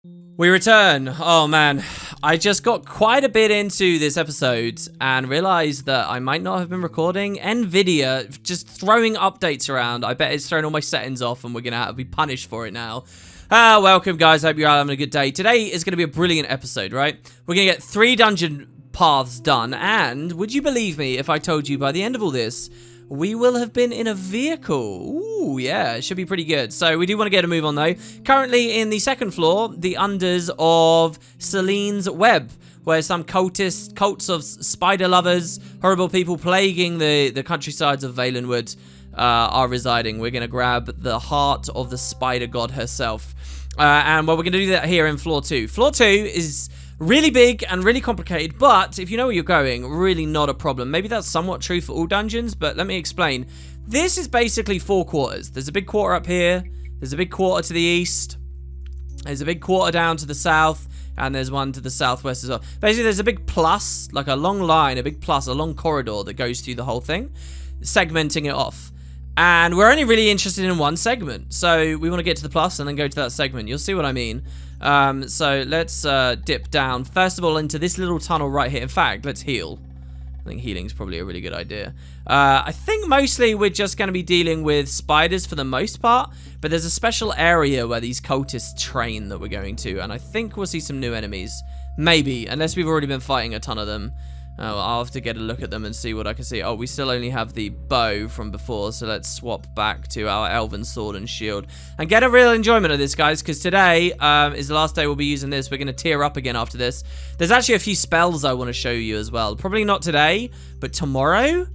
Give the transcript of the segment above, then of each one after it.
We return. Oh man, I just got quite a bit into this episode and realized that I might not have been recording. Nvidia just throwing updates around. I bet it's thrown all my settings off and we're gonna have to be punished for it now. Welcome guys, hope you're all having a good day. Today is gonna be a brilliant episode, right? We're gonna get 3 dungeon paths done, and would you believe me if I told you by the end of all this, we will have been in a vehicle. Ooh, yeah, it should be pretty good. So we do want to get a move on though. Currently in the second floor, the unders of Celine's web, where some cults of spider lovers, horrible people plaguing the countrysides of Valenwood are residing. We're going to grab the heart of the spider god herself. And well, we're going to do that here in floor 2. Floor 2 is really big and really complicated, but if you know where you're going, really not a problem. Maybe that's somewhat true for all dungeons, but let me explain. This is basically 4 quarters. There's a big quarter up here, there's a big quarter to the east, there's a big quarter down to the south, and there's one to the southwest as well. Basically, there's a big plus, like a long line, a big plus, a long corridor that goes through the whole thing, segmenting it off. And we're only really interested in one segment, so we want to get to the plus and then go to that segment. You'll see what I mean. So let's dip down, first of all, into this little tunnel right here. In fact, let's heal. I think healing's probably a really good idea. I think mostly we're just going to be dealing with spiders for the most part, but there's a special area where these cultists train that we're going to, and I think we'll see some new enemies. Maybe, unless we've already been fighting a ton of them. I'll have to get a look at them and see what I can see. Oh, we still only have the bow from before, so let's swap back to our elven sword and shield and get a real enjoyment of this, guys, because today is the last day we'll be using this. We're going to tear up again after this. There's actually a few spells I want to show you as well. Probably not today, but tomorrow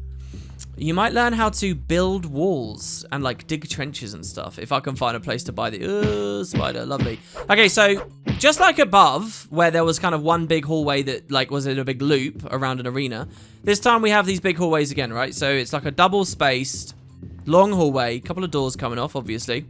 you might learn how to build walls and like dig trenches and stuff. If I can find a place to buy the spider, lovely. Okay, so just like above, where there was kind of one big hallway that like was in a big loop around an arena, this time we have these big hallways again, right? So it's like a double spaced long hallway, couple of doors coming off, obviously.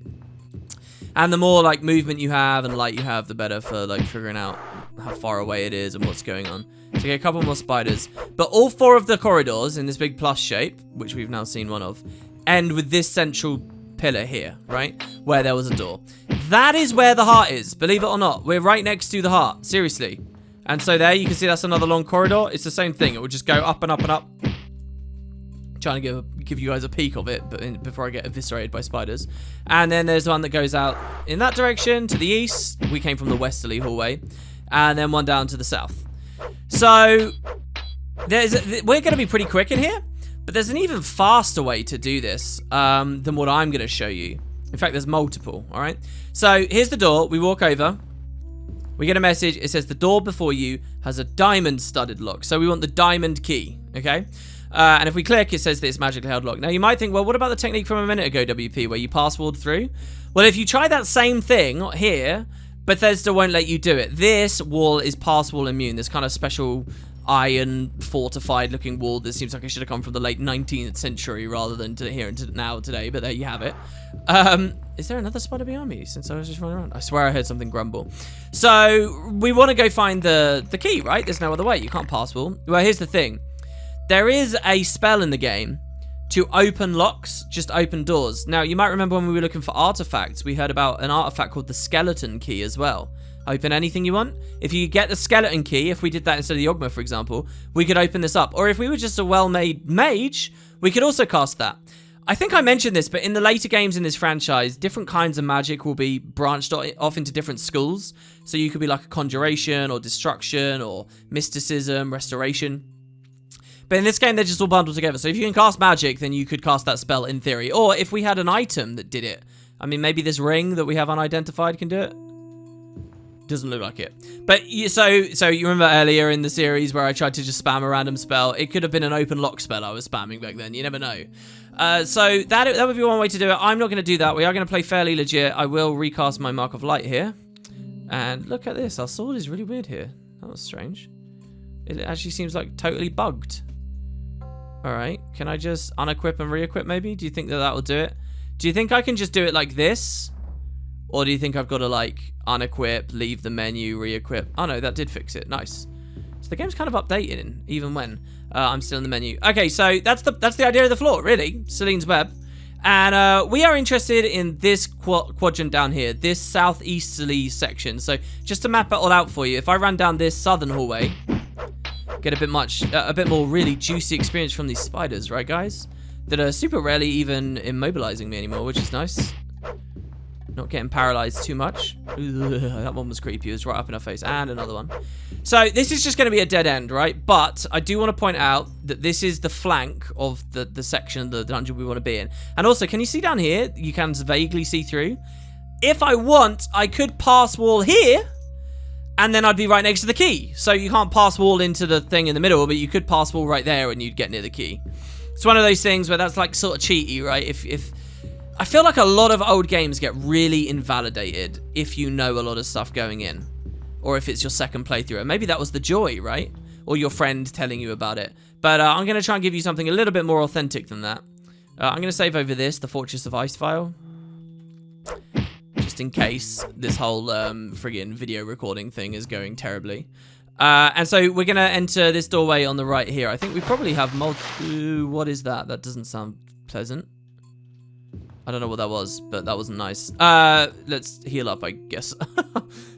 And the more like movement you have and light you have, the better for like figuring out how far away it is and what's going on. So get a couple more spiders. But all 4 of the corridors in this big plus shape, which we've now seen one of, end with this central pillar here, right? Where there was a door. That is where the heart is, believe it or not. We're right next to the heart, seriously. And so there, you can see that's another long corridor. It's the same thing. It will just go up and up and up. Trying to give you guys a peek of it, but before I get eviscerated by spiders. And then there's one that goes out in that direction to the east. We came from the westerly hallway. And then one down to the south. So we're going to be pretty quick in here, but there's an even faster way to do this than what I'm going to show you. In fact, there's multiple, all right? So here's the door. We walk over. We get a message. It says the door before you has a diamond-studded lock. So we want the diamond key, okay? And if we click, it says that it's magically held locked. Now, you might think, well, what about the technique from a minute ago, WP, where you password through? Well, if you try that same thing here, Bethesda won't let you do it. This wall is pass wall immune. This kind of special iron fortified looking wall that seems like it should have come from the late 19th century rather than to here and now today, but there you have it. Is there another spider behind me since I was just running around? I swear I heard something grumble. So we want to go find the key, right? There's no other way. You can't pass wall. Well, here's the thing. There is a spell in the game to open locks, just open doors. Now, you might remember when we were looking for artifacts, we heard about an artifact called the skeleton key as well. Open anything you want. If you get the skeleton key, if we did that instead of the Ogma, for example, we could open this up. Or if we were just a well-made mage, we could also cast that. I think I mentioned this, but in the later games in this franchise, different kinds of magic will be branched off into different schools. So you could be like a conjuration or destruction or mysticism, restoration. But in this game, they're just all bundled together. So if you can cast magic, then you could cast that spell in theory. Or if we had an item that did it. I mean, maybe this ring that we have unidentified can do it. Doesn't look like it. But so you remember earlier in the series where I tried to just spam a random spell? It could have been an open lock spell I was spamming back then. You never know. So that would be one way to do it. I'm not going to do that. We are going to play fairly legit. I will recast my Mark of Light here. And look at this. Our sword is really weird here. That was strange. It actually seems like totally bugged. Alright, can I just unequip and re-equip maybe? Do you think that will do it? Do you think I can just do it like this? Or do you think I've got to like unequip, leave the menu, re-equip? Oh no, that did fix it. Nice. So the game's kind of updating even when I'm still in the menu. Okay, so that's the idea of the floor, really. Celine's web. And we are interested in this quadrant down here, this southeasterly section. So just to map it all out for you, if I run down this southern hallway, get a bit more really juicy experience from these spiders, right, guys? That are super rarely even immobilizing me anymore, which is nice. Not getting paralyzed too much. Ugh, that one was creepy. It was right up in our face. And another one. So this is just going to be a dead end, right? But I do want to point out that this is the flank of the section of the dungeon we want to be in. And also, can you see down here? You can vaguely see through. If I want, I could pass wall here. And then I'd be right next to the key. So you can't pass wall into the thing in the middle, but you could pass wall right there and you'd get near the key. It's one of those things where that's like sort of cheaty, right? If I feel like a lot of old games get really invalidated if you know a lot of stuff going in. Or if it's your second playthrough. And maybe that was the joy, right? Or your friend telling you about it. But I'm going to try and give you something a little bit more authentic than that. I'm going to save over this, the Fortress of Ice file. Just in case this whole friggin' video recording thing is going terribly. And so we're going to enter this doorway on the right here. I think we probably have multiple... What is that? That doesn't sound pleasant. I don't know what that was, but that wasn't nice. Let's heal up, I guess.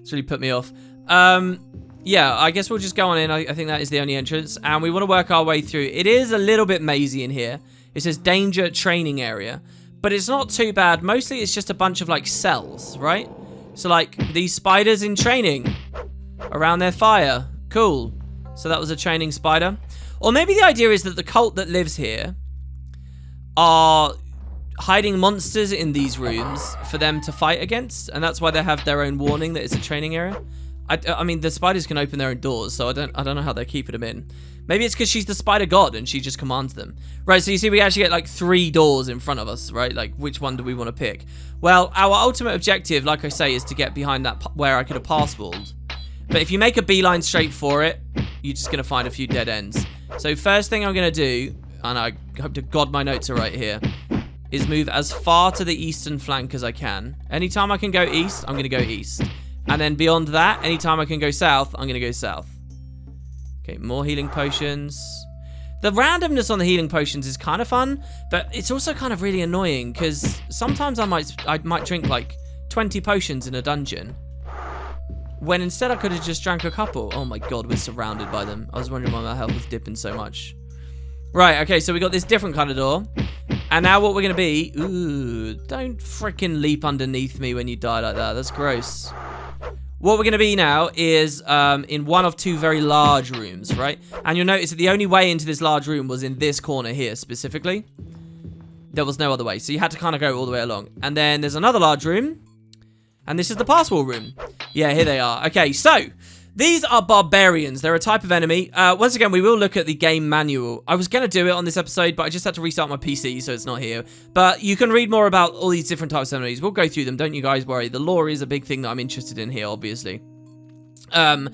It's really put me off. Yeah, I guess we'll just go on in. I think that is the only entrance. And we want to work our way through. It is a little bit mazy in here. It says danger training area. But it's not too bad. Mostly it's just a bunch of, like, cells, right? So, like, these spiders in training around their fire. Cool. So that was a training spider. Or maybe the idea is that the cult that lives here are hiding monsters in these rooms for them to fight against. And that's why they have their own warning that it's a training area. I mean, the spiders can open their own doors, so I don't know how they're keeping them in. Maybe it's because she's the spider god and she just commands them. Right, so you see we actually get like 3 doors in front of us, right? Like, which one do we want to pick? Well, our ultimate objective, like I say, is to get behind that where I could have pass-walled. But if you make a beeline straight for it, you're just going to find a few dead ends. So first thing I'm going to do, and I hope to God my notes are right here, is move as far to the eastern flank as I can. Anytime I can go east, I'm going to go east. And then beyond that, anytime I can go south, I'm going to go south. Okay, more healing potions. The randomness on the healing potions is kind of fun, but it's also kind of really annoying because sometimes I might drink like 20 potions in a dungeon when instead I could have just drank a couple. Oh my god, we're surrounded by them. I was wondering why my health was dipping so much. Right, okay, so we got this different kind of door. And now what we're going to be... Ooh, don't freaking leap underneath me when you die like that. That's gross. What we're going to be now is in one of 2 very large rooms, right? And you'll notice that the only way into this large room was in this corner here, specifically. There was no other way, so you had to kind of go all the way along. And then there's another large room. And this is the pass wall room. Yeah, here they are. Okay, so... These are barbarians. They're a type of enemy. Once again, we will look at the game manual. I was going to do it on this episode, but I just had to restart my PC, so it's not here. But you can read more about all these different types of enemies. We'll go through them. Don't you guys worry. The lore is a big thing that I'm interested in here, obviously. Yeah,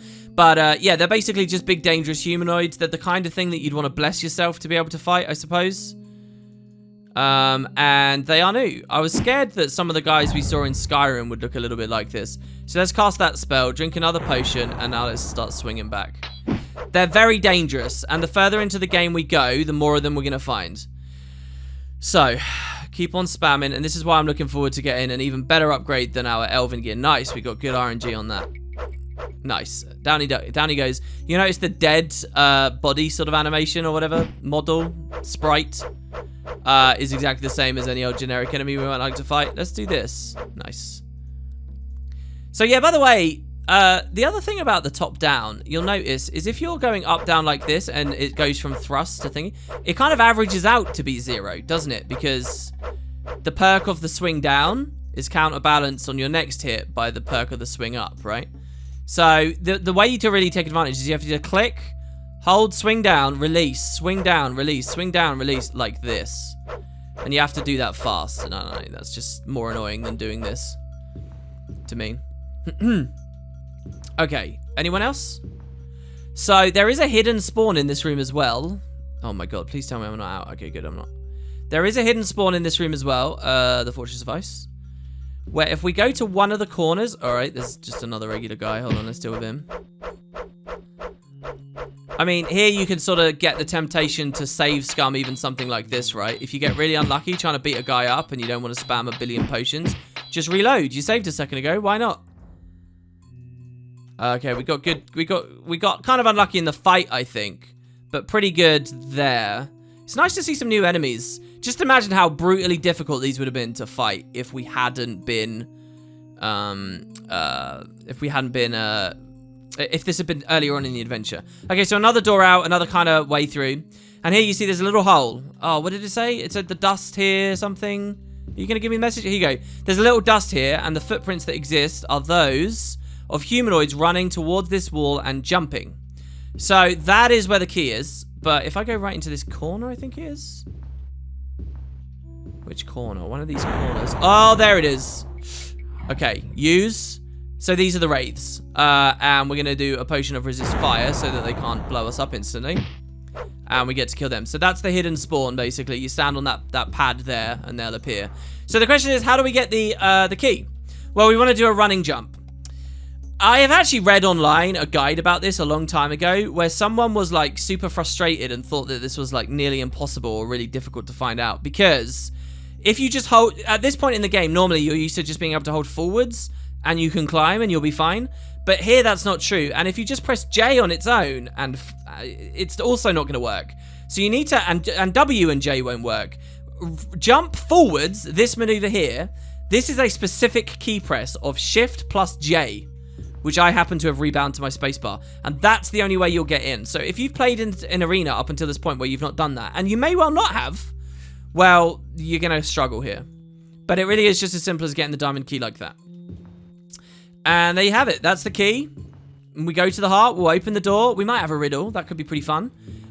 they're basically just big, dangerous humanoids. They're the kind of thing that you'd want to bless yourself to be able to fight, I suppose. And they are new. I was scared that some of the guys we saw in Skyrim would look a little bit like this. So let's cast that spell, drink another potion, and now let's start swinging back. They're very dangerous, and the further into the game we go, the more of them we're going to find. So, keep on spamming, and this is why I'm looking forward to getting an even better upgrade than our Elven gear. Nice, we got good RNG on that. Nice. Down he goes. You notice the dead body sort of animation or whatever, model, sprite, is exactly the same as any old generic enemy we might like to fight. Let's do this. Nice. So yeah, by the way, the other thing about the top down, you'll notice, is if you're going up down like this and it goes from thrust to thingy, it kind of averages out to be 0, doesn't it? Because the perk of the swing down is counterbalanced on your next hit by the perk of the swing up, right? So the way to really take advantage is you have to click, hold, swing down, release, swing down, release, swing down, release, like this. And you have to do that fast. No, that's just more annoying than doing this to me. Okay, anyone else? So there is a hidden spawn in this room as well. Oh my god, please tell me I'm not out. Okay, good, I'm not. There is a hidden spawn in this room as well, the Fortress of Ice. Where if we go to one of the corners... Alright, there's just another regular guy. Hold on, let's deal with him. I mean, here you can sort of get the temptation to save scum even something like this, right? If you get really unlucky trying to beat a guy up and you don't want to spam a billion potions, just reload. You saved a second ago. Why not? Okay, we got kind of unlucky in the fight, I think, but pretty good there. It's nice to see some new enemies. Just imagine how brutally difficult these would have been to fight if we hadn't been, if this had been earlier on in the adventure. Okay, so another door out, another kind of way through. And here you see there's a little hole. Oh, what did it say? It said the dust here, something. Are you going to give me a message? Here you go. There's a little dust here, and the footprints that exist are those of humanoids running towards this wall and jumping. So that is where the key is. But if I go right into this corner, I think it is. Which corner? One of these corners. Oh, there it is. Okay, use. So these are the wraiths. And we're going to do a potion of resist fire so that they can't blow us up instantly. And we get to kill them. So that's the hidden spawn, basically. You stand on that pad there, and they'll appear. So the question is, how do we get the key? Well, we want to do a running jump. I have actually read online a guide about this a long time ago, where someone was like super frustrated and thought that this was like nearly impossible or really difficult to find out. Because if you just hold, at this point in the game, normally you're used to just being able to hold forwards and you can climb and you'll be fine. But here that's not true. And if you just press J on its own, and it's also not going to work. So you need to, and W and J won't work. Jump forwards, this maneuver here. This is a specific key press of Shift plus J, which I happen to have rebound to my spacebar. And that's the only way you'll get in. So if you've played in Arena up until this point where you've not done that, and you may well not have, well, you're going to struggle here. But it really is just as simple as getting the diamond key like that. And there you have it. That's the key. And we go to the heart. We'll open the door. We might have a riddle. That could be pretty fun.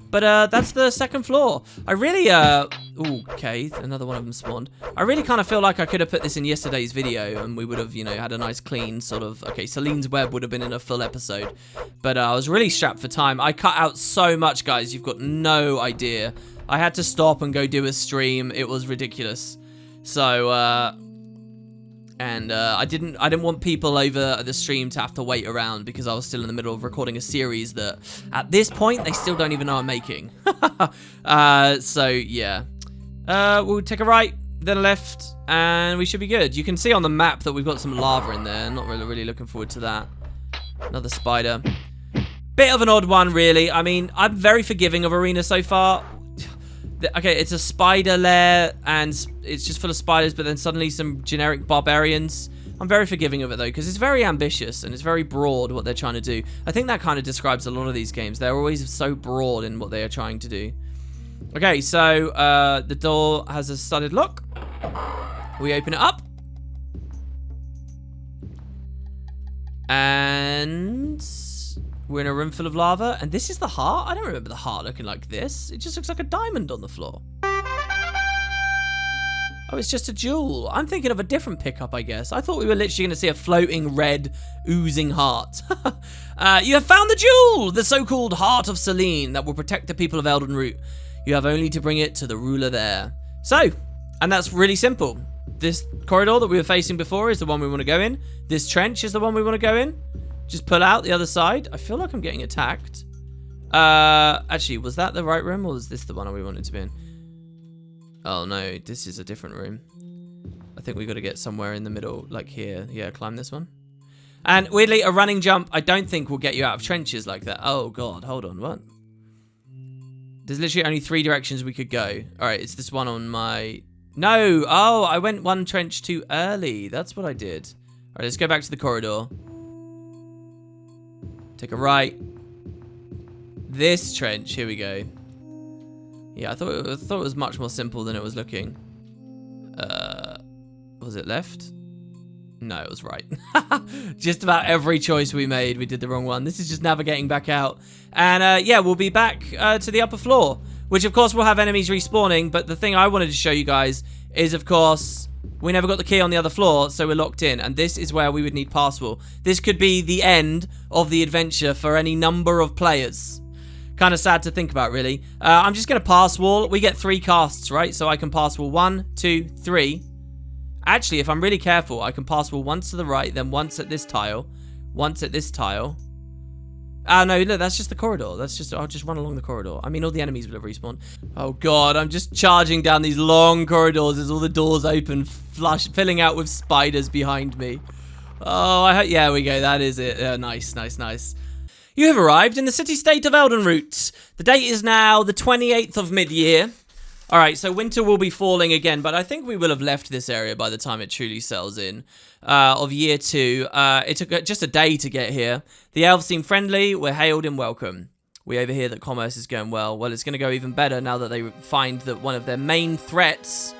But that's the second floor. I really, ooh, okay, another one of them spawned. I really kind of feel like I could have put this in yesterday's video and we would have, you know, had a nice clean sort of, okay, Celine's web would have been in a full episode. But I was really strapped for time. I cut out so much, guys. You've got no idea. I had to stop and go do a stream. It was ridiculous. So, I didn't want people over the stream to have to wait around because I was still in the middle of recording a series that at this point they still don't even know I'm making. So yeah. We'll take a right, then a left, and we should be good. You can see on the map that we've got some lava in there. Not really looking forward to that. Another spider. Bit of an odd one, really. I mean, I'm very forgiving of Arena so far. Okay, it's a spider lair, and it's just full of spiders, but then suddenly some generic barbarians. I'm very forgiving of it, though, because it's very ambitious, and it's very broad what they're trying to do. I think that kind of describes a lot of these games. They're always so broad in what they are trying to do. Okay, so the door has a studded lock. We open it up. And we're in a room full of lava, and this is the heart? I don't remember the heart looking like this. It just looks like a diamond on the floor. Oh, it's just a jewel. I'm thinking of a different pickup, I guess. I thought we were literally going to see a floating red, oozing heart. You have found the jewel! The so-called Heart of Celine that will protect the people of Elden Root. You have only to bring it to the ruler there. So, and that's really simple. This corridor that we were facing before is the one we want to go in. This trench is the one we want to go in. Just pull out the other side. I feel like I'm getting attacked. Actually, was that the right room or was this the one we wanted to be in? Oh no, this is a different room. I think we got to get somewhere in the middle, like here. Yeah, climb this one. And weirdly, a running jump, I don't think will get you out of trenches like that. Oh god, hold on, what? There's literally only 3 directions we could go. All right, it's this one on my... No, oh, I went one trench too early. That's what I did. All right, let's go back to the corridor. Take a right. This trench, here we go. Yeah, I thought it was much more simple than it was looking. Was it left? No, it was right. Just about every choice we made, we did the wrong one. This is just navigating back out. And yeah, we'll be back to the upper floor, which of course will have enemies respawning. But the thing I wanted to show you guys is, of course, we never got the key on the other floor, so we're locked in. And this is where we would need passwall. This could be the end of the adventure for any number of players. Kind of sad to think about, really. I'm just going to pass wall. We get 3 casts, right? So I can pass wall 1, 2, 3. Actually, if I'm really careful, I can pass wall once to the right, then once at this tile, once at this tile, No, look, that's just the corridor. I'll just run along the corridor. I mean, all the enemies will have respawned. Oh, God, I'm just charging down these long corridors as all the doors open, filling out with spiders behind me. Oh, yeah, we go. That is it. Nice, nice, nice. You have arrived in the city-state of Elden Root. The date is now the 28th of mid-year. All right, so winter will be falling again, but I think we will have left this area by the time it truly settles in. Of year 2. It took just a day to get here. The elves seem friendly. We're hailed and welcome. We overhear that commerce is going well. Well, it's going to go even better now that they find that one of their main threats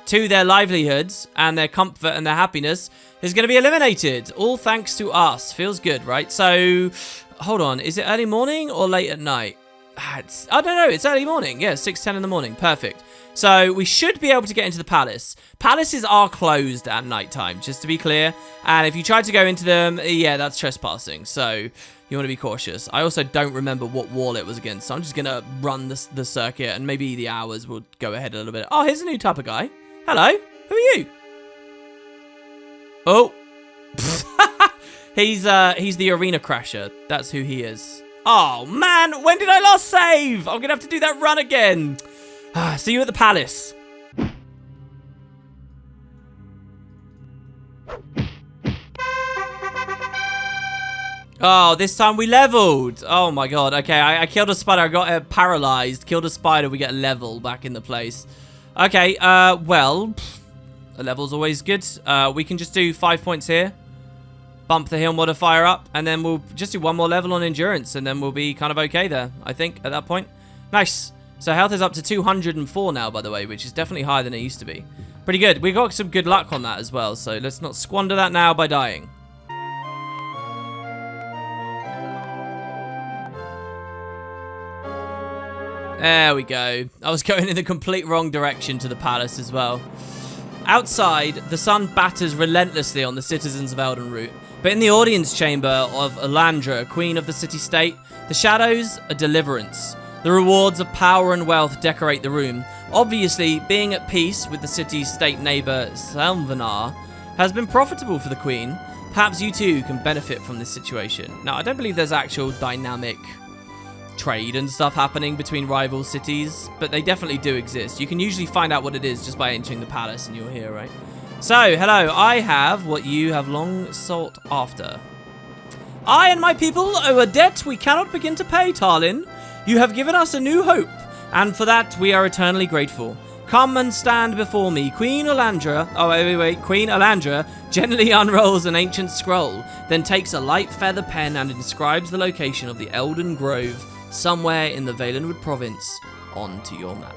to their livelihoods and their comfort and their happiness is going to be eliminated. All thanks to us. Feels good, right? So, hold on. Is it early morning or late at night? I don't know. It's early morning. Yeah, 6:10 in the morning. Perfect. So we should be able to get into the palace. Palaces are closed at nighttime, just to be clear. And if you try to go into them, yeah, that's trespassing. So you want to be cautious. I also don't remember what wall it was against. So I'm just going to run the circuit and maybe the hours will go ahead a little bit. Oh, here's a new type of guy. Hello. Who are you? Oh. He's the arena crasher. That's who he is. Oh, man. When did I last save? I'm going to have to do that run again. See you at the palace. Oh, this time we leveled. Oh my god. Okay, I killed a spider. I got paralyzed. Killed a spider. We get a level back in the place. Okay, well, a level's always good. We can just do 5 points here. Bump the heal modifier up. And then we'll just do one more level on endurance. And then we'll be kind of okay there, I think, at that point. Nice. So health is up to 204 now, by the way, which is definitely higher than it used to be. Pretty good. We got some good luck on that as well, so let's not squander that now by dying. There we go. I was going in the complete wrong direction to the palace as well. Outside, the sun batters relentlessly on the citizens of Elden Root, but in the audience chamber of Elandra, queen of the city-state, the shadows are deliverance. The rewards of power and wealth decorate the room. Obviously, being at peace with the city-state neighbor Selvanar has been profitable for the queen. Perhaps you too can benefit from this situation. Now, I don't believe there's actual dynamic trade and stuff happening between rival cities, but they definitely do exist. You can usually find out what it is just by entering the palace and you're here, right? So, hello, I have what you have long sought after. I and my people owe a debt we cannot begin to pay, Tarlin. You have given us a new hope, and for that we are eternally grateful. Come and stand before me. Queen Elandra, Queen Elandra gently unrolls an ancient scroll, then takes a light feather pen and inscribes the location of the Elden Grove somewhere in the Valenwood province onto your map.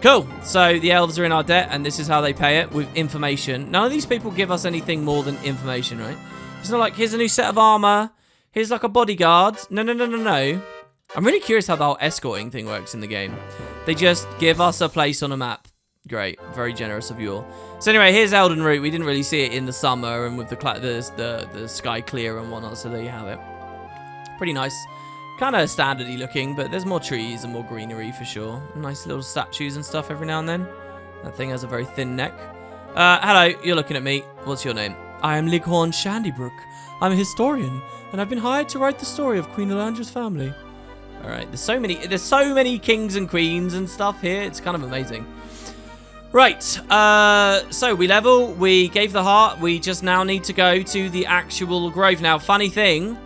Cool, so the elves are in our debt, and this is how they pay it, with information. None of these people give us anything more than information, right? It's not like, here's a new set of armor, here's like a bodyguard. No. I'm really curious how the whole escorting thing works in the game. They just give us a place on a map. Great. Very generous of you all. So anyway, here's Elden Root. We didn't really see it in the summer and with the sky clear and whatnot, so there you have it. Pretty nice. Kind of standardy looking, but there's more trees and more greenery for sure. Nice little statues and stuff every now and then. That thing has a very thin neck. Hello, you're looking at me. What's your name? I am Lighorn Shandybrook. I'm a historian, and I've been hired to write the story of Queen Elandra's family. Alright, there's so many kings and queens and stuff here. It's kind of amazing. Right, so we level, we gave the heart, we just now need to go to the actual grove. Now, funny thing,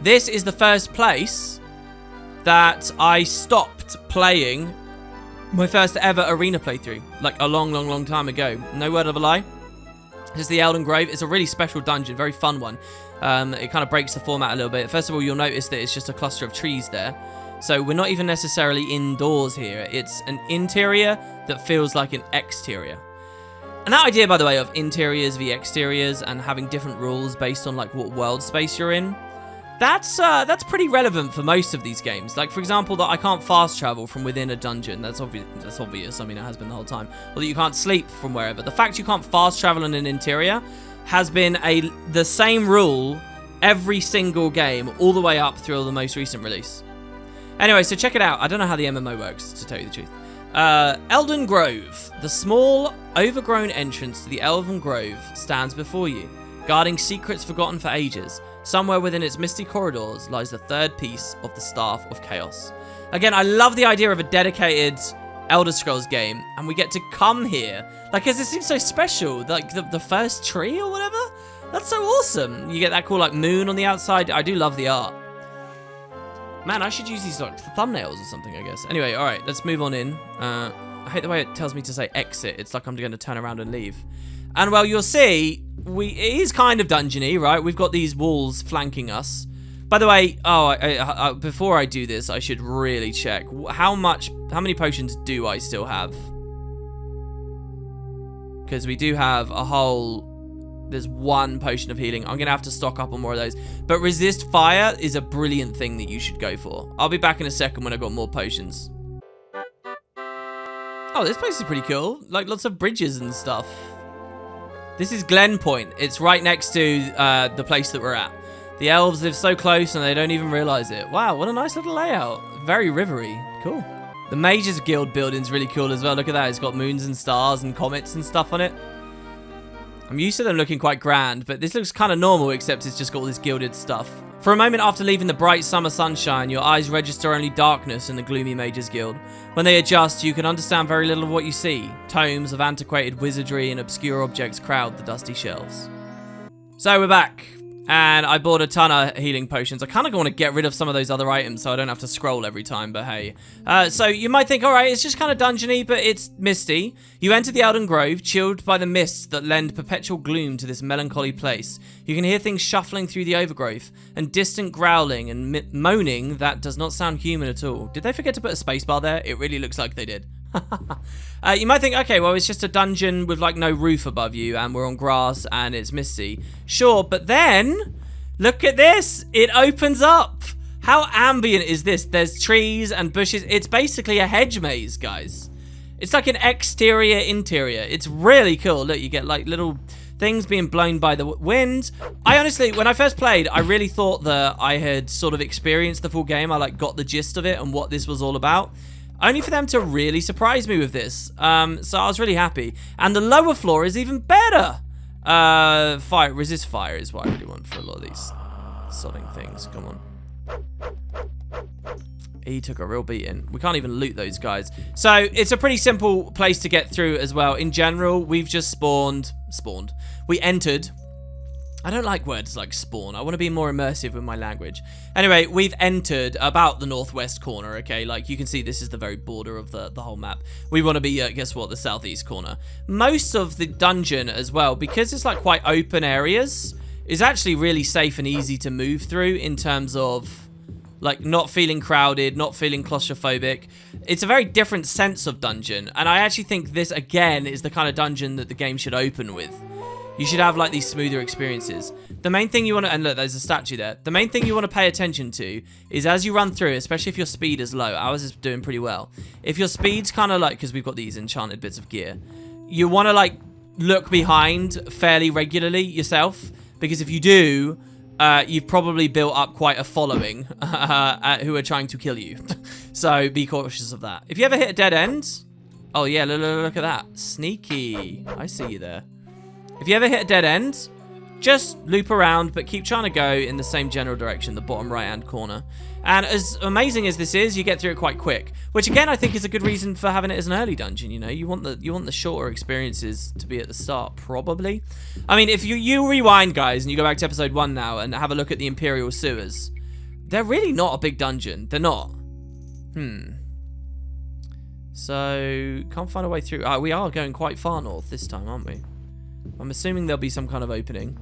this is the first place that I stopped playing my first ever arena playthrough, like a long time ago. No word of a lie. This is the Elden Grove. It's a really special dungeon, very fun one. It kind of breaks the format a little bit. First of all, you'll notice that it's just a cluster of trees there. So we're not even necessarily indoors here. It's an interior that feels like an exterior. And that idea, by the way, of interiors v exteriors and having different rules based on like what world space you're in, that's pretty relevant for most of these games. Like, for example, that I can't fast travel from within a dungeon. That's obvious. I mean, it has been the whole time. Or that you can't sleep from wherever. The fact you can't fast travel in an interior has been the same rule every single game, all the way up through the most recent release. Anyway, so check it out. I don't know how the MMO works, to tell you the truth. Elden Grove. The small, overgrown entrance to the Elven Grove stands before you, guarding secrets forgotten for ages. Somewhere within its misty corridors lies the third piece of the Staff of Chaos. Again, I love the idea of a dedicated Elder Scrolls game, and we get to come here. Like, because it seems so special. Like, the first tree or whatever? That's so awesome. You get that cool, like, moon on the outside. I do love the art. Man, I should use these, like, thumbnails or something, I guess. Anyway, all right, let's move on in. I hate the way it tells me to say exit. It's like I'm going to turn around and leave. And, well, you'll see, it is kind of dungeon-y, right? We've got these walls flanking us. By the way, before I do this, I should really check. How many potions do I still have? Because we do have a whole... There's 1 potion of healing. I'm going to have to stock up on more of those. But resist fire is a brilliant thing that you should go for. I'll be back in a second when I've got more potions. Oh, this place is pretty cool. Like, lots of bridges and stuff. This is Glen Point. It's right next to the place that we're at. The elves live so close and they don't even realize it. Wow, what a nice little layout. Very rivery. Cool. The Mages Guild building's really cool as well. Look at that. It's got moons and stars and comets and stuff on it. I'm used to them looking quite grand, but this looks kind of normal, except it's just got all this gilded stuff. For a moment after leaving the bright summer sunshine, your eyes register only darkness in the gloomy Mages Guild. When they adjust, you can understand very little of what you see. Tomes of antiquated wizardry and obscure objects crowd the dusty shelves. So we're back. And I bought a ton of healing potions. I kind of want to get rid of some of those other items so I don't have to scroll every time, but hey. So you might think, all right, it's just kind of dungeony, but it's misty. You enter the Elden Grove, chilled by the mists that lend perpetual gloom to this melancholy place. You can hear things shuffling through the overgrowth, and distant growling and moaning that does not sound human at all. Did they forget to put a spacebar there? It really looks like they did. You might think, okay, well, it's just a dungeon with like no roof above you and we're on grass and it's misty. Sure, but then look at this. It opens up. How ambient is this? There's trees and bushes. It's basically a hedge maze, guys. It's like an exterior interior. It's really cool. Look, you get like little things being blown by the wind. I honestly, when I first played, I really thought that I had sort of experienced the full game. I like got the gist of it and what this was all about. Only for them to really surprise me with this. So I was really happy. And the lower floor is even better. Resist fire is what I really want for a lot of these sodding things. Come on. He took a real beating. We can't even loot those guys. So it's a pretty simple place to get through as well. In general, we've just spawned. We entered. I don't like words like spawn. I want to be more immersive with my language. Anyway, we've entered about the northwest corner, okay? Like, you can see this is the very border of the whole map. We want to be, guess what, the southeast corner. Most of the dungeon as well, because it's like quite open areas, is actually really safe and easy to move through in terms of, like, not feeling crowded, not feeling claustrophobic. It's a very different sense of dungeon, and I actually think this, again, is the kind of dungeon that the game should open with. You should have like these smoother experiences. The main thing you want to, and look, there's a statue there. The main thing you want to pay attention to is as you run through, especially if your speed is low. Ours is doing pretty well. If your speed's kind of like, because we've got these enchanted bits of gear, you want to like look behind fairly regularly yourself, because if you do, you've probably built up quite a following who are trying to kill you. So be cautious of that. If you ever hit a dead end, oh yeah, look at that. Sneaky. I see you there. If you ever hit a dead end, just loop around, but keep trying to go in the same general direction, the bottom right-hand corner. And as amazing as this is, you get through it quite quick, which again I think is a good reason for having it as an early dungeon. You know, you want the shorter experiences to be at the start, probably. I mean, if you rewind, guys, and you go back to episode 1 now and have a look at the Imperial Sewers, they're really not a big dungeon. They're not. So can't find a way through. We are going quite far north this time, aren't we? I'm assuming there'll be some kind of opening.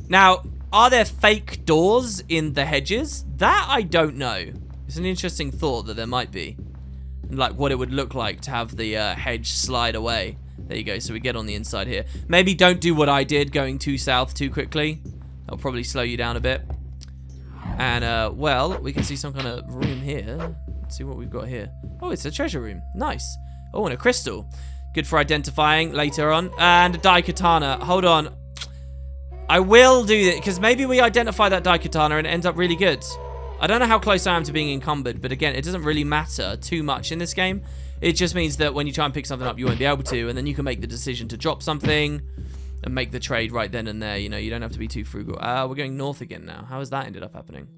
Now, are there fake doors in the hedges? That I don't know. It's an interesting thought that there might be. And like what it would look like to have the hedge slide away. There you go, so we get on the inside here. Maybe don't do what I did, going too south too quickly. That'll probably slow you down a bit. And, well, we can see some kind of room here. Let's see what we've got here. Oh, it's a treasure room. Nice. Oh, and a crystal. Good for identifying later on. And a daikatana. Hold on. I will do that, because maybe we identify that daikatana and it ends up really good. I don't know how close I am to being encumbered, but again, it doesn't really matter too much in this game. It just means that when you try and pick something up, you won't be able to, and then you can make the decision to drop something. and make the trade right then and there. You know, you don't have to be too frugal. We're going north again now. How has that ended up happening?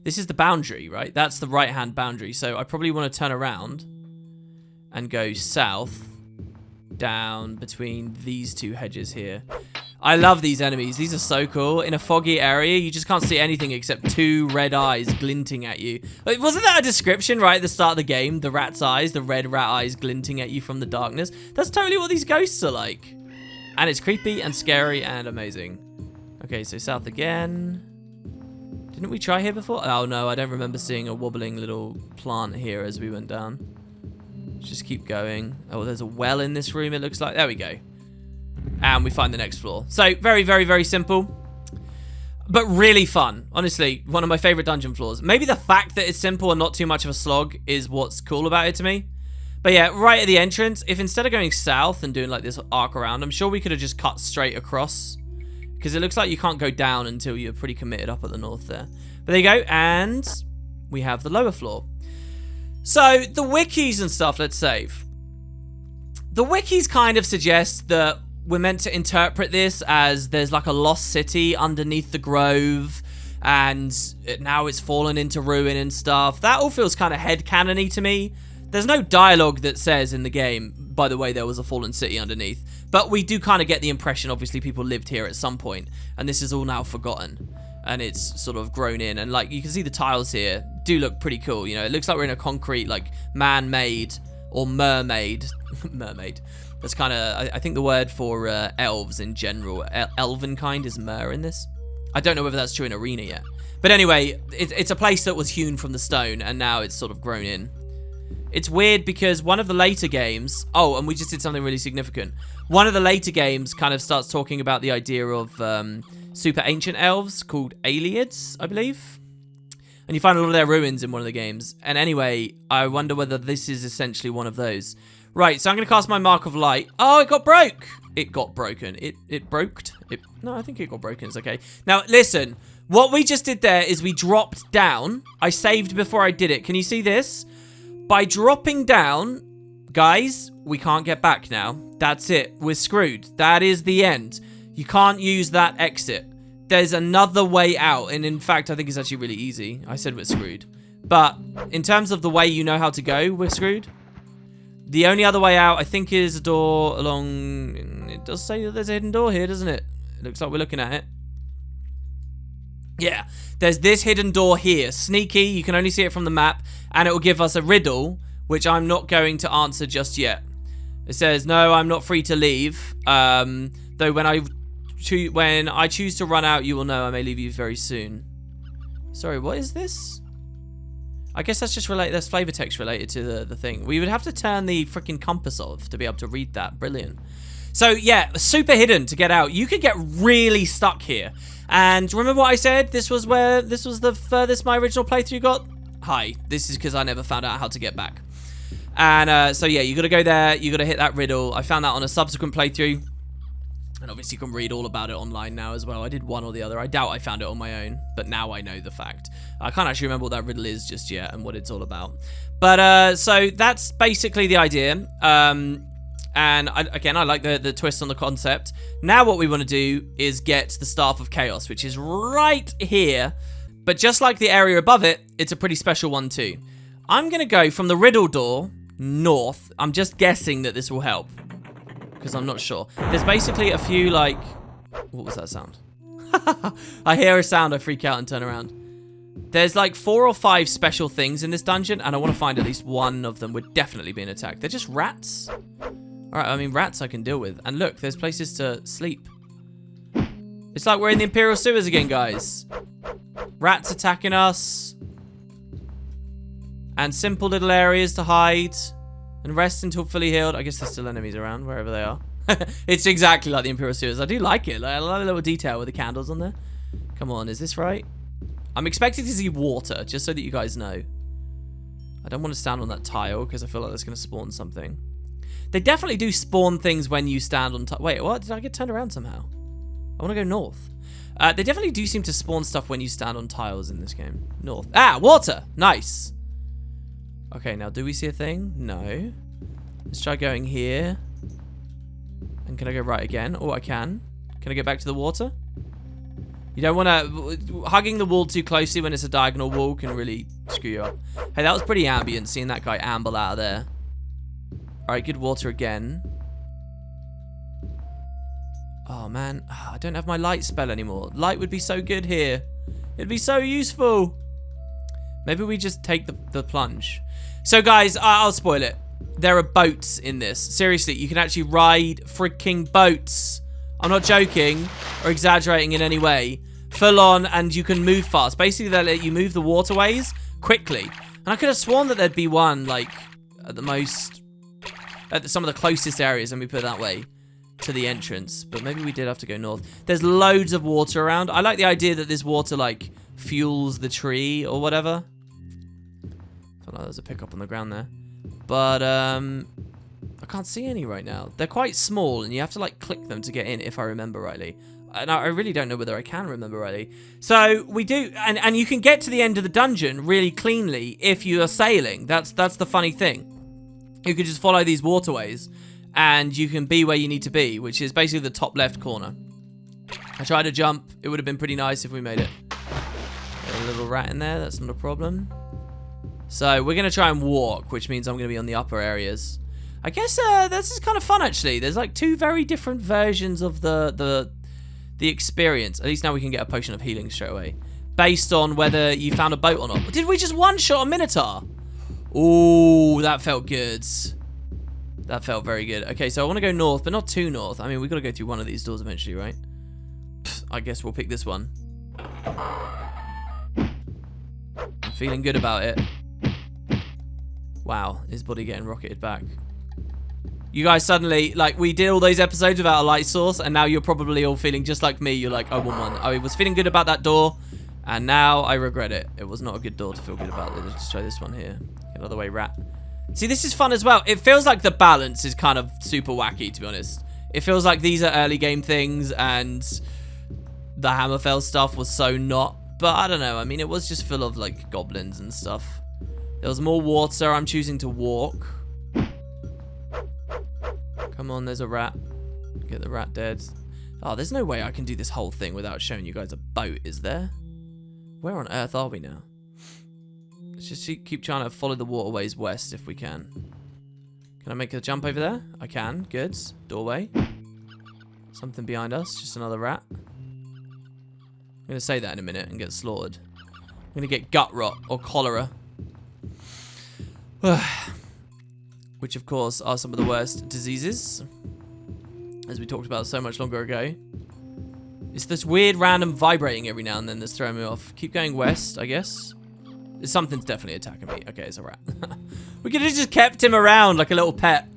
This is the boundary, right? That's the right-hand boundary. So I probably want to turn around and go south down between these two hedges here. I love these enemies. These are so cool. In a foggy area, you just can't see anything except two red eyes glinting at you. Like, wasn't that a description right at the start of the game? The rat's eyes, the red rat eyes glinting at you from the darkness. That's totally what these ghosts are like. And it's creepy and scary and amazing. Okay, so south again. Didn't we try here before? Oh no, I don't remember seeing a wobbling little plant here as we went down. Let's just keep going. Oh, there's a well in this room, it looks like. There we go. And we find the next floor. So, very, very, very simple. But really fun. Honestly, one of my favorite dungeon floors. Maybe the fact that it's simple and not too much of a slog is what's cool about it to me. But yeah, right at the entrance, if instead of going south and doing like this arc around, I'm sure we could have just cut straight across. Because it looks like you can't go down until you're pretty committed up at the north there. But there you go. And we have the lower floor. So, the wikis and stuff, let's save. The wikis kind of suggest that we're meant to interpret this as there's like a lost city underneath the grove, and now it's fallen into ruin and stuff. That all feels kind of headcanon-y to me. There's no dialogue that says in the game, by the way, there was a fallen city underneath. But we do kind of get the impression, obviously, people lived here at some point, and this is all now forgotten. And it's sort of grown in, and like you can see the tiles here do look pretty cool. You know, it looks like we're in a concrete, like man-made or mermaid. Mermaid. That's kind of, I think the word for elves in general, elven kind, is mer in this. I don't know whether that's true in Arena yet. But anyway, it's a place that was hewn from the stone, and now it's sort of grown in. It's weird because one of the later games... Oh, and we just did something really significant. One of the later games kind of starts talking about the idea of super ancient elves called Aliads, I believe. And you find a lot of their ruins in one of the games. And anyway, I wonder whether this is essentially one of those. Right, so I'm going to cast my Mark of Light. Oh, it got broke. It got broken. It broked. No, I think it got broken. It's okay. Now, listen. What we just did there is we dropped down. I saved before I did it. Can you see this? By dropping down, guys, we can't get back now. That's it. We're screwed. That is the end. You can't use that exit. There's another way out. And in fact, I think it's actually really easy. I said we're screwed. But in terms of the way you know how to go, we're screwed. The only other way out, I think, is a door along... It does say that there's a hidden door here, doesn't it? It looks like we're looking at it. Yeah, there's this hidden door here. Sneaky, you can only see it from the map. And it will give us a riddle, which I'm not going to answer just yet. It says, no, I'm not free to leave. Though when I choose to run out, you will know I may leave you very soon. Sorry, what is this? I guess that's just related. That's flavor text related to the thing. We would have to turn the freaking compass off to be able to read that. Brilliant. So yeah, super hidden to get out. You could get really stuck here. And remember what I said? This was the furthest my original playthrough got. Hi, this is because I never found out how to get back. And so yeah, you got to go there. You got to hit that riddle. I found that on a subsequent playthrough. And obviously you can read all about it online now as well. I did one or the other. I doubt I found it on my own, but now I know the fact. I can't actually remember what that riddle is just yet and what it's all about. But so that's basically the idea. And again, I like the twist on the concept. Now what we want to do is get the Staff of Chaos, which is right here. But just like the area above it, it's a pretty special one too. I'm going to go from the riddle door north. I'm just guessing that this will help, because I'm not sure. There's basically a few, like... What was that sound? I hear a sound, I freak out and turn around. There's like 4 or 5 special things in this dungeon, and I want to find at least one of them. We're definitely being attacked. They're just rats. Alright, I mean, rats I can deal with. And look, there's places to sleep. It's like we're in the Imperial Sewers again, guys. Rats attacking us. And simple little areas to hide. And rest until fully healed. I guess there's still enemies around, wherever they are. It's exactly like the Imperial Sewers. I do like it. Like, I love a little detail with the candles on there. Come on, is this right? I'm expecting to see water, just so that you guys know. I don't want to stand on that tile, because I feel like that's going to spawn something. They definitely do spawn things when you stand on... Wait, what? Did I get turned around somehow? I want to go north. They definitely do seem to spawn stuff when you stand on tiles in this game. North. Ah, water! Nice! Okay, now do we see a thing? No. Let's try going here. And can I go right again? Oh, I can. Can I get back to the water? You don't want to... Hugging the wall too closely when it's a diagonal wall can really screw you up. Hey, that was pretty ambient, seeing that guy amble out of there. Alright, good water again. Oh, man. I don't have my light spell anymore. Light would be so good here. It'd be so useful. Maybe we just take the plunge. So, guys, I'll spoil it. There are boats in this. Seriously, you can actually ride freaking boats. I'm not joking or exaggerating in any way. Full on, and you can move fast. Basically, they let you move the waterways quickly. And I could have sworn that there'd be one, like, at the most... At some of the closest areas, let me put it that way, to the entrance. But maybe we did have to go north. There's loads of water around. I like the idea that this water, like, fuels the tree or whatever. I feel like there's a pickup on the ground there. But, I can't see any right now. They're quite small, and you have to, like, click them to get in, if I remember rightly. And I really don't know whether I can remember rightly. So, we do... And you can get to the end of the dungeon really cleanly if you are sailing. That's the funny thing. You can just follow these waterways, and you can be where you need to be, which is basically the top left corner. I tried to jump. It would have been pretty nice if we made it. Got a little rat in there. That's not a problem. So, we're going to try and walk, which means I'm going to be on the upper areas. I guess this is kind of fun, actually. There's like two very different versions of the experience. At least now we can get a potion of healing straight away. Based on whether you found a boat or not. Did we just one-shot a Minotaur? Ooh, that felt good. That felt very good. Okay, so I want to go north, but not too north. I mean, we've got to go through one of these doors eventually, right? Pfft, I guess we'll pick this one. I'm feeling good about it. Wow, his body getting rocketed back. You guys suddenly, like, we did all those episodes without a light source, and now you're probably all feeling just like me. You're like, I want one. I was feeling good about that door, and now I regret it. It was not a good door to feel good about. Let's just try this one here. Get out of the way, rat. See, this is fun as well. It feels like the balance is kind of super wacky, to be honest. It feels like these are early game things, and the Hammerfell stuff was so not. But I don't know. I mean, it was just full of, like, goblins and stuff. There was more water. I'm choosing to walk. Come on, there's a rat. Get the rat dead. Oh, there's no way I can do this whole thing without showing you guys a boat, is there? Where on earth are we now? Let's just keep trying to follow the waterways west if we can. Can I make a jump over there? I can. Good. Doorway. Something behind us. Just another rat. I'm going to say that in a minute and get slaughtered. I'm going to get gut rot or cholera. Which, of course, are some of the worst diseases. As we talked about so much longer ago. It's this weird random vibrating every now and then that's throwing me off. Keep going west, I guess. Something's definitely attacking me. Okay, it's a rat. We could have just kept him around like a little pet.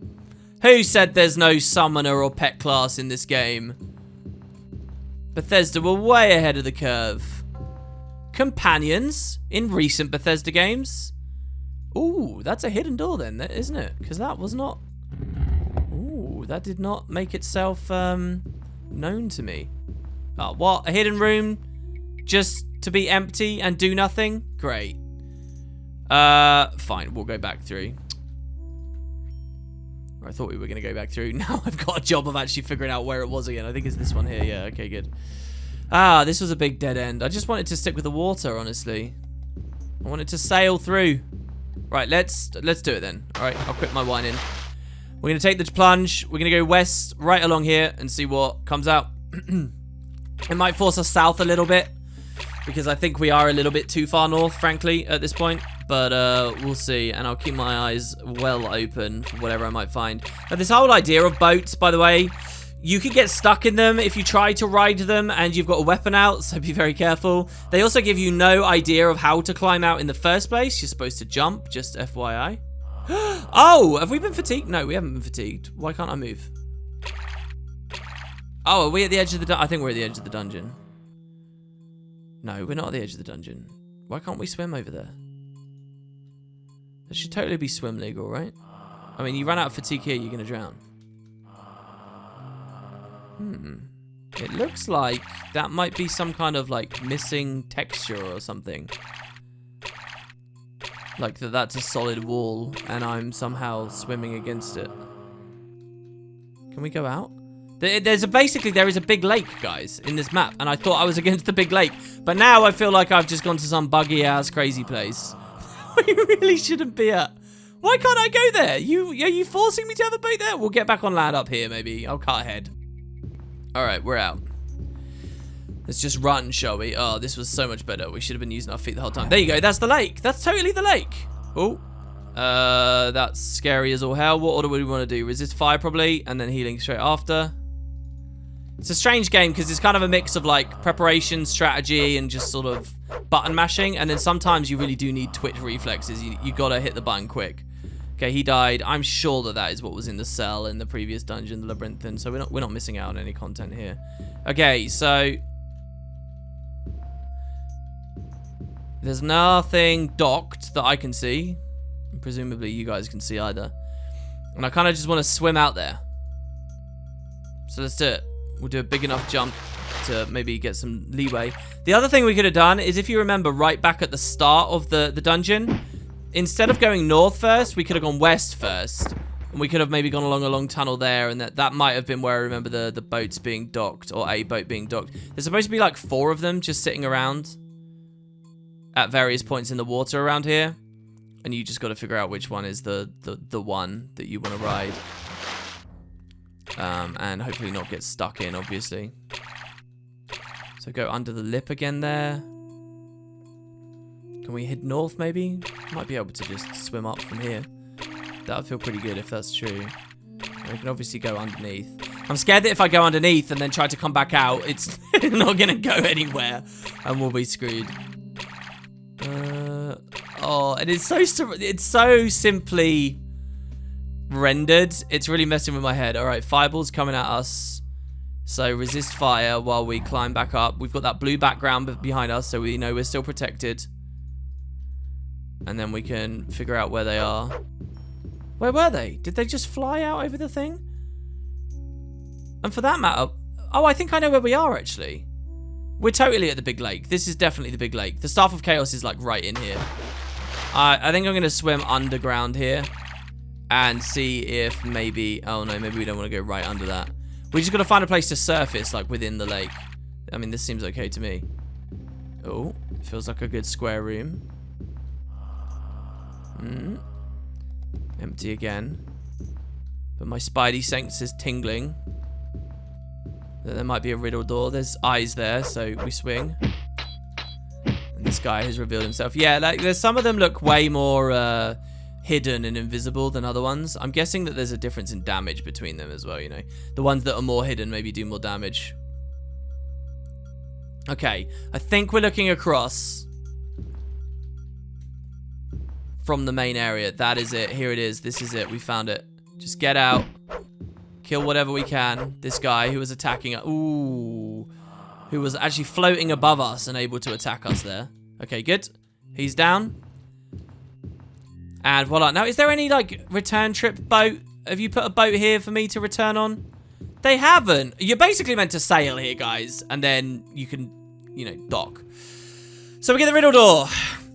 Who said there's no summoner or pet class in this game? Bethesda were way ahead of the curve. Companions in recent Bethesda games. Ooh, that's a hidden door then, isn't it? Because that was not... Ooh, that did not make itself known to me. Oh, what? A hidden room just to be empty and do nothing? Great. Fine, we'll go back through. Or I thought we were going to go back through. Now I've got a job of actually figuring out where it was again. I think it's this one here. Yeah, okay, good. Ah, this was a big dead end. I just wanted to stick with the water, honestly. I wanted to sail through. Right, let's do it then. All right, I'll quit my whining. We're going to take the plunge. We're going to go west right along here and see what comes out. It might force us south a little bit because I think we are a little bit too far north, frankly, at this point. But we'll see, and I'll keep my eyes well open for whatever I might find. Now, this whole idea of boats, by the way, you could get stuck in them if you try to ride them and you've got a weapon out, so be very careful. They also give you no idea of how to climb out in the first place. You're supposed to jump, just FYI. Oh, have we been fatigued? No, we haven't been fatigued. Why can't I move? Oh, are we at the edge of the dungeon? I think we're at the edge of the dungeon. No, we're not at the edge of the dungeon. Why can't we swim over there? That should totally be swim legal, right? I mean, you run out of fatigue here, you're going to drown. It looks like that might be some kind of, like, missing texture or something. Like that's a solid wall, and I'm somehow swimming against it. Can we go out? Basically, there is a big lake, guys, in this map. And I thought I was against the big lake. But now I feel like I've just gone to some buggy-ass crazy place. We really shouldn't be at. Why can't I go there? Are you forcing me to have a boat there? We'll get back on land up here, maybe. I'll cut ahead. All right, we're out. Let's just run, shall we? Oh, this was so much better. We should have been using our feet the whole time. There you go. That's the lake. That's totally the lake. Oh. That's scary as all hell. What order would we want to do? Resist fire, probably, and then healing straight after. It's a strange game because it's kind of a mix of like preparation, strategy, and just sort of button mashing. And then sometimes you really do need twitch reflexes. You gotta hit the button quick. Okay, he died. I'm sure that is what was in the cell in the previous dungeon, the labyrinthine. So we're not missing out on any content here. Okay, so there's nothing docked that I can see. And presumably you guys can see either. And I kind of just want to swim out there. So let's do it. We'll do a big enough jump to maybe get some leeway. The other thing we could have done is, if you remember right back at the start of the dungeon, instead of going north first, we could have gone west first. And we could have maybe gone along a long tunnel there, and that might have been where I remember the boats being docked, or a boat being docked. There's supposed to be like 4 of them just sitting around at various points in the water around here. And you just got to figure out which one is the one that you want to ride. And hopefully not get stuck in, obviously. So go under the lip again there. Can we head north, maybe? Might be able to just swim up from here. That would feel pretty good if that's true. And we can obviously go underneath. I'm scared that if I go underneath and then try to come back out, it's not going to go anywhere. And we'll be screwed. Oh, and it's so simply rendered. It's really messing with my head. All right, fireball's coming at us. So resist fire while we climb back up. We've got that blue background behind us, so we know we're still protected. And then we can figure out where they are. Where were they? Did they just fly out over the thing? And for that matter, oh, I think I know where we are, actually. We're totally at the big lake. This is definitely the big lake. The Staff of Chaos is like right in here. I think I'm going to swim underground here and see if maybe... Oh, no, maybe we don't want to go right under that. We just got to find a place to surface, like, within the lake. I mean, this seems okay to me. Oh, feels like a good square room. Empty again. But my spidey sense is tingling. There might be a riddle door. There's eyes there, so we swing. And this guy has revealed himself. Yeah, like, there's some of them look way more hidden and invisible than other ones. I'm guessing that there's a difference in damage between them as well, you know. The ones that are more hidden maybe do more damage. Okay, I think we're looking across from the main area. That is it. Here it is. This is it. We found it. Just get out. Kill whatever we can. This guy who was attacking us. Ooh. Who was actually floating above us and able to attack us there. Okay, good. He's down. And voila. Now, is there any, like, return trip boat? Have you put a boat here for me to return on? They haven't. You're basically meant to sail here, guys. And then you can, you know, dock. So we get the riddle door.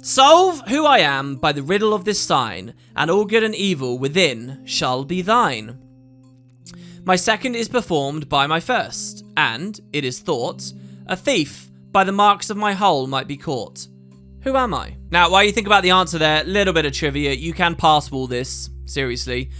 Solve who I am by the riddle of this sign, and all good and evil within shall be thine. My second is performed by my first, and, it is thought, a thief by the marks of my hull might be caught. Who am I? Now, while you think about the answer there, little bit of trivia. You can passable this, seriously.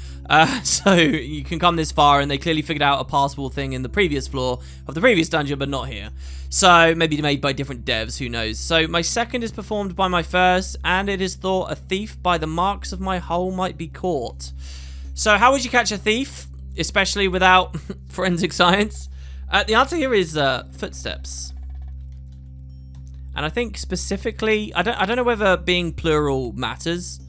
So you can come this far, and they clearly figured out a passable thing in the previous floor of the previous dungeon, but not here. So maybe made by different devs, who knows. So my second is performed by my first, and it is thought a thief by the marks of my hull might be caught. So how would you catch a thief, especially without forensic science? The answer here is footsteps. And I think specifically, I don't know whether being plural matters.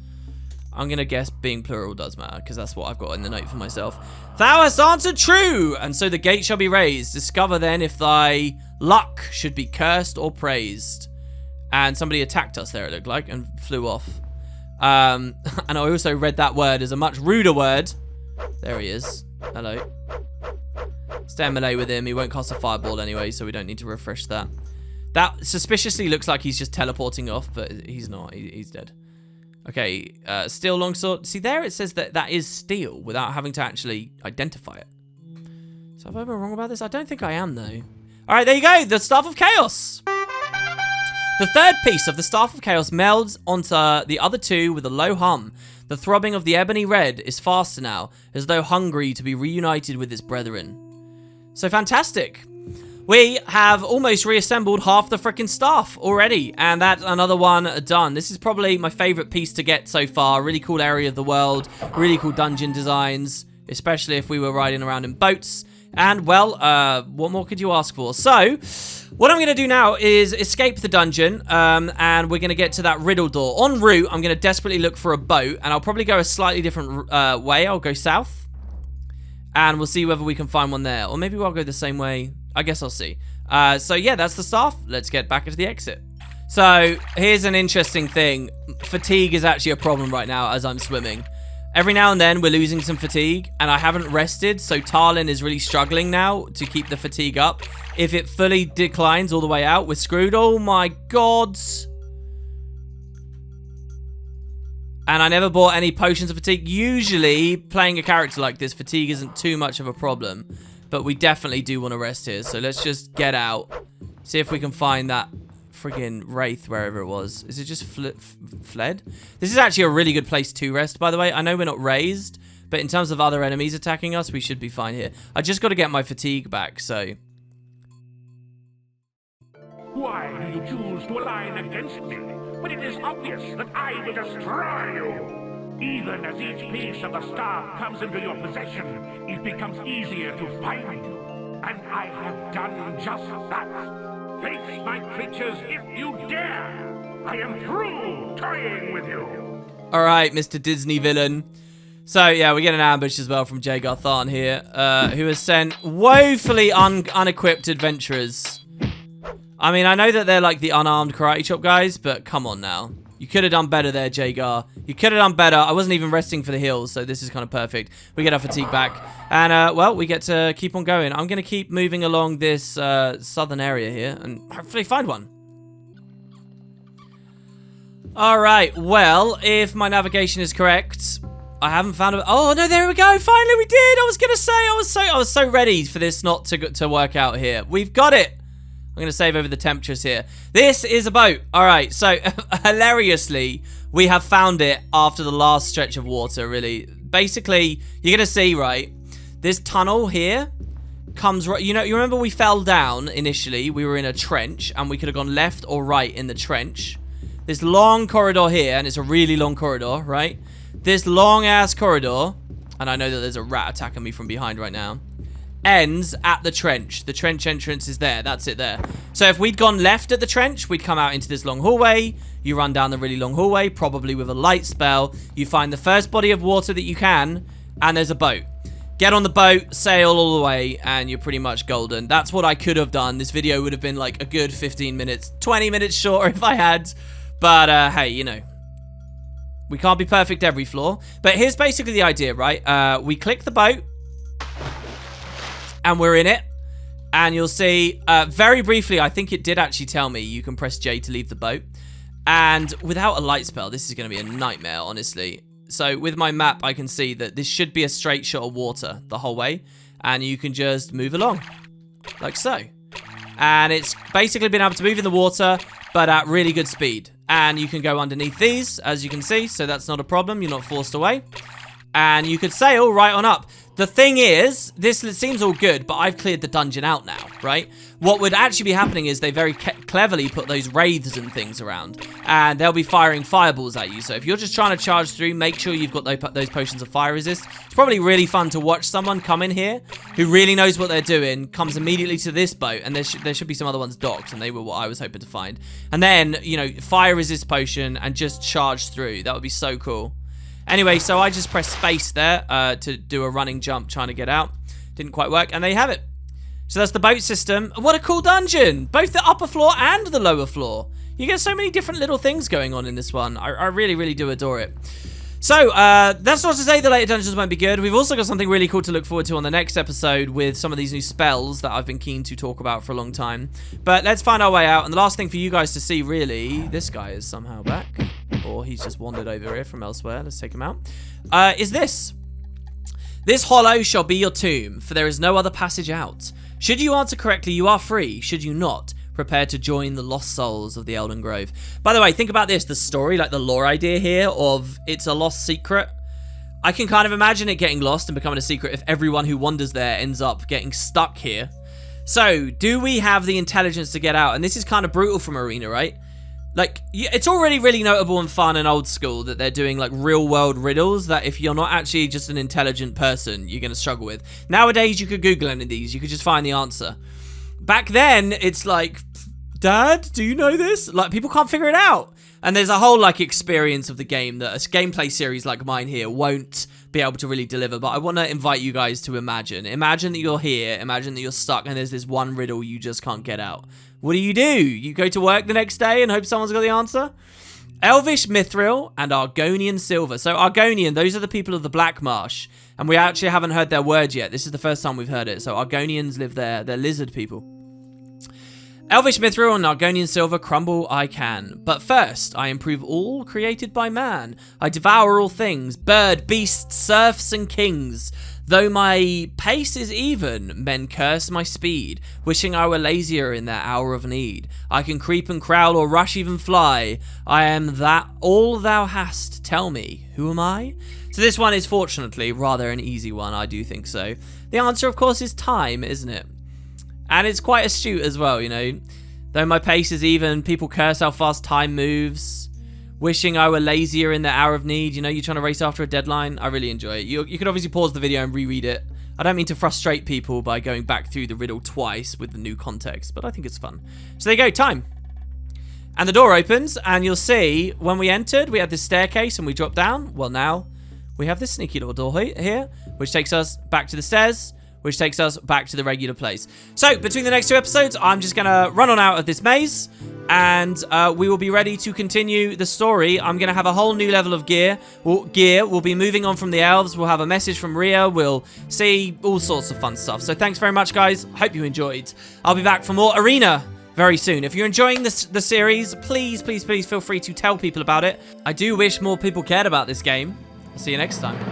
I'm going to guess being plural does matter, because that's what I've got in the note for myself. Thou hast answered true, and so the gate shall be raised. Discover then if thy luck should be cursed or praised. And somebody attacked us there, it looked like, and flew off. And I also read that word as a much ruder word. There he is. Hello. Stay in melee with him. He won't cast a fireball anyway, so we don't need to refresh that. That suspiciously looks like he's just teleporting off, but he's not. He's dead. Okay, steel longsword. See there, it says that is steel without having to actually identify it. So have I been wrong about this? I don't think I am, though. All right, there you go. The Staff of Chaos. The third piece of the Staff of Chaos melds onto the other two with a low hum. The throbbing of the ebony red is faster now, as though hungry to be reunited with its brethren. So fantastic. We have almost reassembled half the frickin' staff already, and that's another one done. This is probably my favorite piece to get so far. Really cool area of the world, really cool dungeon designs, especially if we were riding around in boats. And, well, what more could you ask for? So, what I'm going to do now is escape the dungeon, and we're going to get to that riddle door. En route, I'm going to desperately look for a boat, and I'll probably go a slightly different way. I'll go south, and we'll see whether we can find one there. Or maybe I'll go the same way. I guess I'll see. So, yeah, that's the staff. Let's get back into the exit. So, here's an interesting thing. Fatigue is actually a problem right now as I'm swimming. Every now and then, we're losing some fatigue, and I haven't rested, so Tarlin is really struggling now to keep the fatigue up. If it fully declines all the way out, we're screwed. Oh my god. And I never bought any potions of fatigue. Usually, playing a character like this, fatigue isn't too much of a problem. But we definitely do want to rest here, so let's just get out. See if we can find that friggin' wraith wherever it was. Is it just fled? This is actually a really good place to rest, by the way. I know we're not raised, but in terms of other enemies attacking us, we should be fine here. I just got to get my fatigue back, so... Why do you choose to align against me when it is obvious that I will destroy you? Even as each piece of the staff comes into your possession, it becomes easier to find you. And I have done just that. Face my creatures if you dare! I am through toying with you! Alright, Mr. Disney villain. So, yeah, we get an ambush as well from Jagar Tharn here, who has sent woefully unequipped adventurers. I mean, I know that they're like the unarmed karate chop guys, but come on now. You could have done better there, Jagar. You could have done better. I wasn't even resting for the heals, so this is kind of perfect. We get our fatigue back. And, well, we get to keep on going. I'm going to keep moving along this southern area here and hopefully find one. Alright, well, if my navigation is correct, I haven't found a... Oh, no, there we go. Finally, we did. I was going to say, I was so ready for this not to work out here. We've got it. I'm going to save over the temperatures here. This is a boat. All right, so hilariously, we have found it after the last stretch of water, really. Basically, you're going to see, right, this tunnel here comes right... You know, you remember we fell down initially? We were in a trench, and we could have gone left or right in the trench. This long corridor here, and it's a really long corridor, right? This long-ass corridor, and I know that there's a rat attacking me from behind right now, ends at the trench. The trench entrance is there. That's it there. So if we'd gone left at the trench, we'd come out into this long hallway. You run down the really long hallway, probably with a light spell. You find the first body of water that you can, and there's a boat. Get on the boat, sail all the way, and you're pretty much golden. That's what I could have done. This video would have been like a good 15 minutes, 20 minutes shorter if I had. But, hey, you know, we can't be perfect every floor. But here's basically the idea, right? We click the boat, and we're in it, and you'll see, very briefly, I think it did actually tell me you can press J to leave the boat, and without a light spell, this is going to be a nightmare, honestly. So with my map, I can see that this should be a straight shot of water the whole way, and you can just move along, like so. And it's basically been able to move in the water, but at really good speed. And you can go underneath these, as you can see, so that's not a problem, you're not forced away. And you could sail right on up. The thing is, this seems all good, but I've cleared the dungeon out now, right? What would actually be happening is they very cleverly put those wraiths and things around, and they'll be firing fireballs at you. So if you're just trying to charge through, make sure you've got those potions of fire resist. It's probably really fun to watch someone come in here who really knows what they're doing, comes immediately to this boat, and there should be some other ones docked, and they were what I was hoping to find. And then, you know, fire resist potion and just charge through. That would be so cool. Anyway, so I just pressed space there to do a running jump trying to get out. Didn't quite work, and there you have it. So that's the boat system. What a cool dungeon! Both the upper floor and the lower floor. You get so many different little things going on in this one. I really, really do adore it. So, that's not to say the later dungeons won't be good. We've also got something really cool to look forward to on the next episode with some of these new spells that I've been keen to talk about for a long time. But let's find our way out, and the last thing for you guys to see, really, this guy is somehow back. Or he's just wandered over here from elsewhere. Let's take him out. Is this. This hollow shall be your tomb, for there is no other passage out. Should you answer correctly, you are free. Should you not, prepare to join the lost souls of the Elden Grove. By the way, think about this, the story, like the lore idea here of it's a lost secret. I can kind of imagine it getting lost and becoming a secret if everyone who wanders there ends up getting stuck here. So, do we have the intelligence to get out? And this is kind of brutal from Arena, right? Like, it's already really notable and fun and old school that they're doing, like, real-world riddles that if you're not actually just an intelligent person, you're going to struggle with. Nowadays, you could Google any of these. You could just find the answer. Back then, it's like, Dad, do you know this? Like, people can't figure it out. And there's a whole, like, experience of the game that a gameplay series like mine here won't be able to really deliver. But I want to invite you guys to imagine. Imagine that you're here. Imagine that you're stuck and there's this one riddle you just can't get out. What do? You go to work the next day and hope someone's got the answer? Elvish Mithril and Argonian Silver. So Argonian, those are the people of the Black Marsh. And we actually haven't heard their word yet. This is the first time we've heard it. So Argonians live there. They're lizard people. Elvish Mithril and Argonian Silver crumble I can. But first, I improve all created by man. I devour all things, bird, beast, serfs, and kings. Though my pace is even, men curse my speed, wishing I were lazier in their hour of need. I can creep and crawl or rush, even fly. I am that all thou hast. Tell me, who am I? So this one is fortunately rather an easy one, I do think so. The answer, of course, is time, isn't it? And it's quite astute as well, you know. Though my pace is even, people curse how fast time moves. Wishing I were lazier in the hour of need. You know, you're trying to race after a deadline. I really enjoy it. You could obviously pause the video and reread it. I don't mean to frustrate people by going back through the riddle twice with the new context, but I think it's fun. So there you go, time. And the door opens, and you'll see when we entered, we had this staircase and we dropped down. Well, now we have this sneaky little door here, which takes us back to the stairs, which takes us back to the regular place. So, between the next two episodes, I'm just going to run on out of this maze, and we will be ready to continue the story. I'm going to have a whole new level of gear. We'll be moving on from the elves. We'll have a message from Rhea. We'll see all sorts of fun stuff. So, thanks very much, guys. Hope you enjoyed. I'll be back for more Arena very soon. If you're enjoying the series, please, please, please feel free to tell people about it. I do wish more people cared about this game. I'll see you next time.